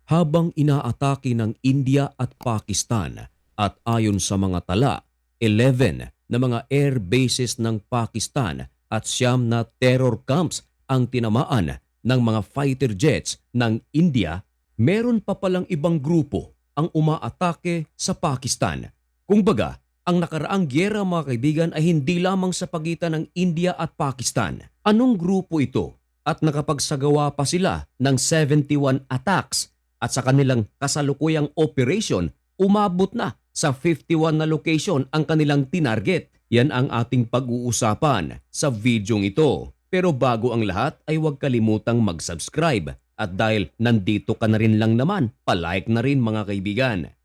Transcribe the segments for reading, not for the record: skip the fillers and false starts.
habang inaatake ng India at Pakistan at ayon sa mga tala, 11 na mga air bases ng Pakistan at 9 na terror camps ang tinamaan ng mga fighter jets ng India, meron pa palang ibang grupo ang umaatake sa Pakistan. Kumbaga, ang nakaraang gyera mga kaibigan ay hindi lamang sa pagitan ng India at Pakistan. Anong grupo ito? At nakapagsagawa pa sila ng 71 attacks at sa kanilang kasalukuyang operation, umabot na sa 51 na location ang kanilang tinarget. Yan ang ating pag-uusapan sa videong ito. Pero bago ang lahat ay huwag kalimutang mag-subscribe. At dahil nandito ka na rin lang naman, palike na rin mga kaibigan.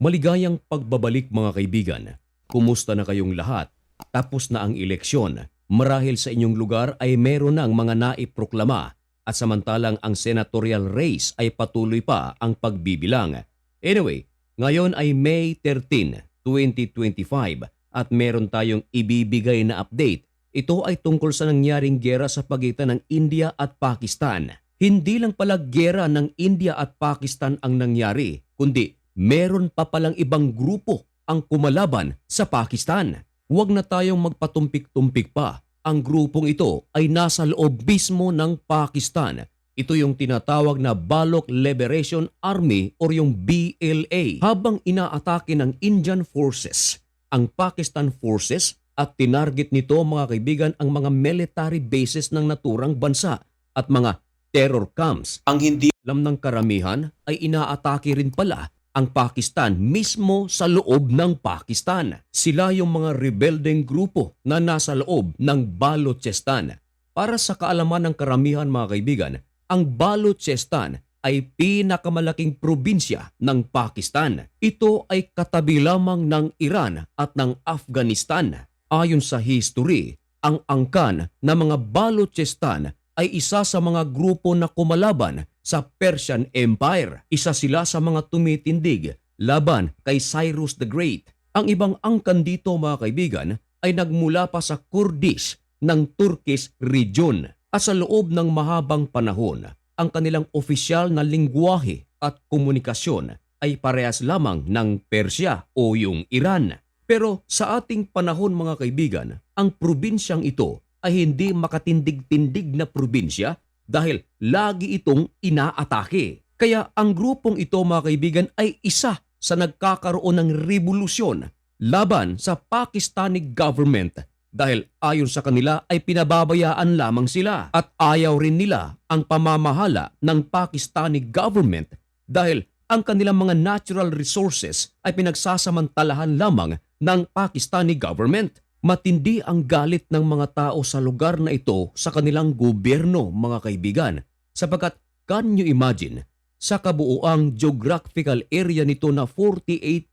Maligayang pagbabalik mga kaibigan. Kumusta na kayong lahat? Tapos na ang eleksyon. Marahil sa inyong lugar ay meron ng mga naiproklama at samantalang ang senatorial race ay patuloy pa ang pagbibilang. Anyway, ngayon ay May 13, 2025 at meron tayong ibibigay na update. Ito ay tungkol sa nangyaring giyera sa pagitan ng India at Pakistan. Hindi lang pala giyera ng India at Pakistan ang nangyari, kundi meron pa palang ibang grupo ang kumalaban sa Pakistan. Huwag na tayong magpatumpik-tumpik pa. Ang grupong ito ay nasa loob mismo ng Pakistan. Ito yung tinatawag na Baloch Liberation Army o yung BLA. Habang inaatake ng Indian forces ang Pakistan forces at tinarget nito mga kaibigan ang mga military bases ng naturang bansa at mga terror camps. Ang hindi alam ng karamihan ay inaatake rin pala ang Pakistan mismo sa loob ng Pakistan. Sila yung mga rebelding grupo na nasa loob ng Balochistan. Para sa kaalaman ng karamihan mga kaibigan, ang Balochistan ay pinakamalaking probinsya ng Pakistan. Ito ay katabi lamang ng Iran at ng Afghanistan. Ayon sa history, ang angkan na mga Balochistan ay isa sa mga grupo na kumalaban sa Persian Empire. Isa sila sa mga tumitindig laban kay Cyrus the Great. Ang ibang angkan dito mga kaibigan ay nagmula pa sa Kurdish ng Turkish region. At sa loob ng mahabang panahon, ang kanilang opisyal na lingwahe at komunikasyon ay parehas lamang ng Persya o yung Iran. Pero sa ating panahon mga kaibigan, ang probinsyang ito ay hindi makatindig-tindig na probinsya dahil lagi itong inaatake. Kaya ang grupong ito mga kaibigan ay isa sa nagkakaroon ng revolusyon laban sa Pakistani government dahil ayon sa kanila ay pinababayaan lamang sila at ayaw rin nila ang pamamahala ng Pakistani government dahil ang kanilang mga natural resources ay pinagsasamantalahan lamang ng Pakistani government. Matindi ang galit ng mga tao sa lugar na ito sa kanilang gobyerno mga kaibigan sapagkat can you imagine sa kabuuang geographical area nito na 48%,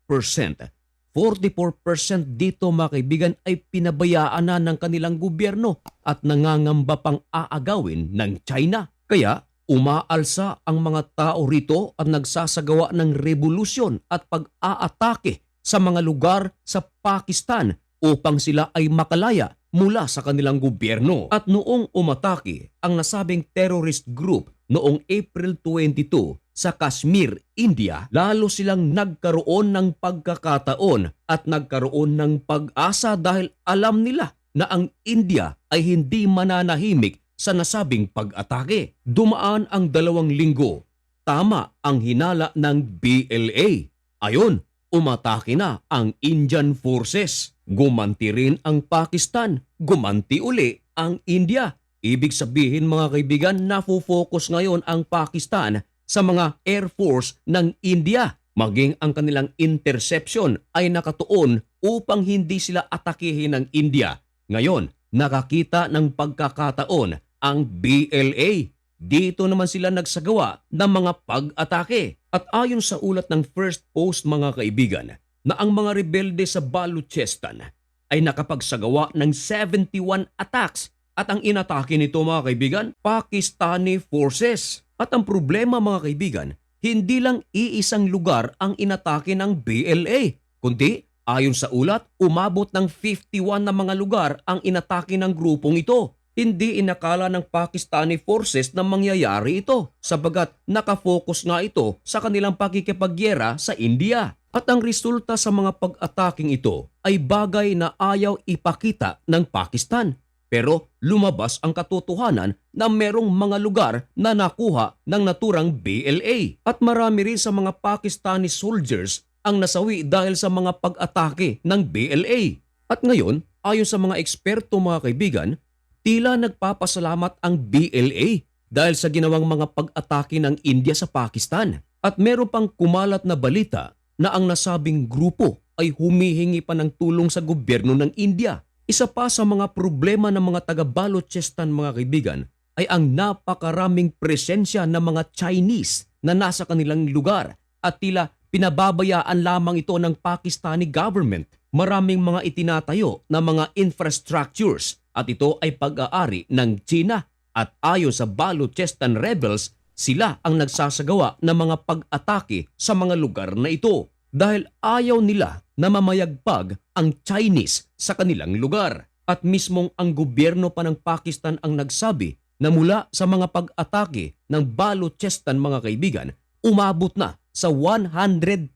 44% dito mga kaibigan ay pinabayaan na ng kanilang gobyerno at nangangamba pang aagawin ng China. Kaya umaalsa ang mga tao rito at nagsasagawa ng revolusyon at pag-aatake sa mga lugar sa Pakistan upang sila ay makalaya mula sa kanilang gobyerno. At noong umatake ang nasabing terrorist group noong April 22 sa Kashmir, India, lalo silang nagkaroon ng pagkakataon at nagkaroon ng pag-asa dahil alam nila na ang India ay hindi mananahimik sa nasabing pag-atake. Dumaan ang 2 linggo. Tama ang hinala ng BLA. Ayon, umatake na ang Indian forces. Gumanti rin ang Pakistan, gumanti uli ang India. Ibig sabihin mga kaibigan, nafo-focus ngayon ang Pakistan sa mga Air Force ng India. Maging ang kanilang interception ay nakatuon upang hindi sila atakihin ng India. Ngayon, nakakita ng pagkakataon ang BLA. dito naman sila nagsagawa ng mga pag-atake. At ayon sa ulat ng First Post mga kaibigan, na ang mga rebelde sa Baluchistan ay nakapagsagawa ng 71 attacks at ang inatake nito mga kaibigan, Pakistani forces. At ang problema mga kaibigan, hindi lang iisang lugar ang inatake ng BLA, kundi ayon sa ulat, umabot ng 51 na mga lugar ang inatake ng grupong ito. Hindi inakala ng Pakistani forces na mangyayari ito sabagat nakafocus nga ito sa kanilang pakikipagyera sa India. At ang resulta sa mga pag-ataking ito ay bagay na ayaw ipakita ng Pakistan. Pero lumabas ang katotohanan na merong mga lugar na nakuha ng naturang BLA. At marami rin sa mga Pakistani soldiers ang nasawi dahil sa mga pag-atake ng BLA. At ngayon, ayon sa mga eksperto mga kaibigan, tila nagpapasalamat ang BLA dahil sa ginawang mga pag-atake ng India sa Pakistan. At meron pang kumalat na balita na ang nasabing grupo ay humihingi pa ng tulong sa gobyerno ng India. Isa pa sa mga problema ng mga taga-Baluchistan mga kaibigan ay ang napakaraming presensya ng mga Chinese na nasa kanilang lugar at tila pinababayaan lamang ito ng Pakistani government. Maraming mga itinatayo na mga infrastructures at ito ay pag-aari ng China at ayon sa Baluchistan rebels, sila ang nagsasagawa ng mga pag-atake sa mga lugar na ito dahil ayaw nila na mamayagpag ang Chinese sa kanilang lugar. At mismong ang gobyerno pa ng Pakistan ang nagsabi na mula sa mga pag-atake ng Baluchistan mga kaibigan, umabot na sa 130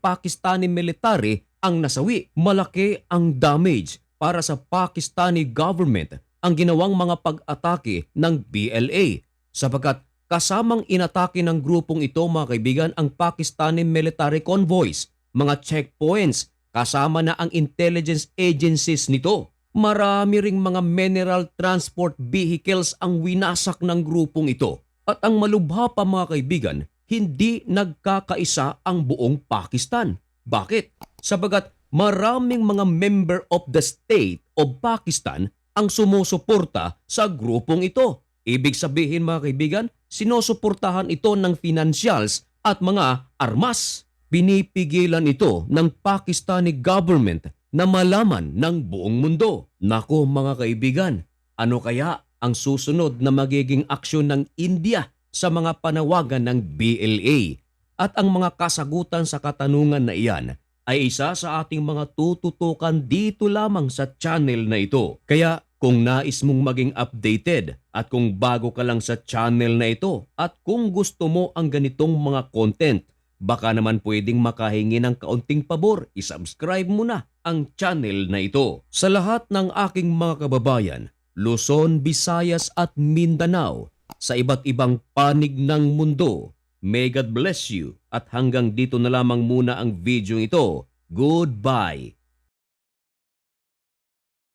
Pakistani military ang nasawi. Malaki ang damage para sa Pakistani government ang ginawang mga pag-atake ng BLA sapagkat kasamang inatake ng grupong ito mga kaibigan ang Pakistani military convoys, mga checkpoints, kasama na ang intelligence agencies nito. Marami ring mga mineral transport vehicles ang winasak ng grupong ito. At ang malubha pa mga kaibigan, hindi nagkakaisa ang buong Pakistan. Bakit? Sabagat maraming mga member of the state of Pakistan ang sumusuporta sa grupong ito. Ibig sabihin mga kaibigan, sinusuportahan ito ng financials at mga armas. Pinipigilan ito ng Pakistani government na malaman ng buong mundo. Nako mga kaibigan, ano kaya ang susunod na magiging aksyon ng India sa mga panawagan ng BLA? At ang mga kasagutan sa katanungan na iyan ay isa sa ating mga tututukan dito lamang sa channel na ito. Kaya kung nais mong maging updated at kung bago ka lang sa channel na ito at kung gusto mo ang ganitong mga content, baka naman pwedeng makahingi ng kaunting pabor, isubscribe mo na ang channel na ito. Sa lahat ng aking mga kababayan, Luzon, Visayas at Mindanao, sa iba't ibang panig ng mundo, may God bless you at hanggang dito na lamang muna ang video ito. Goodbye!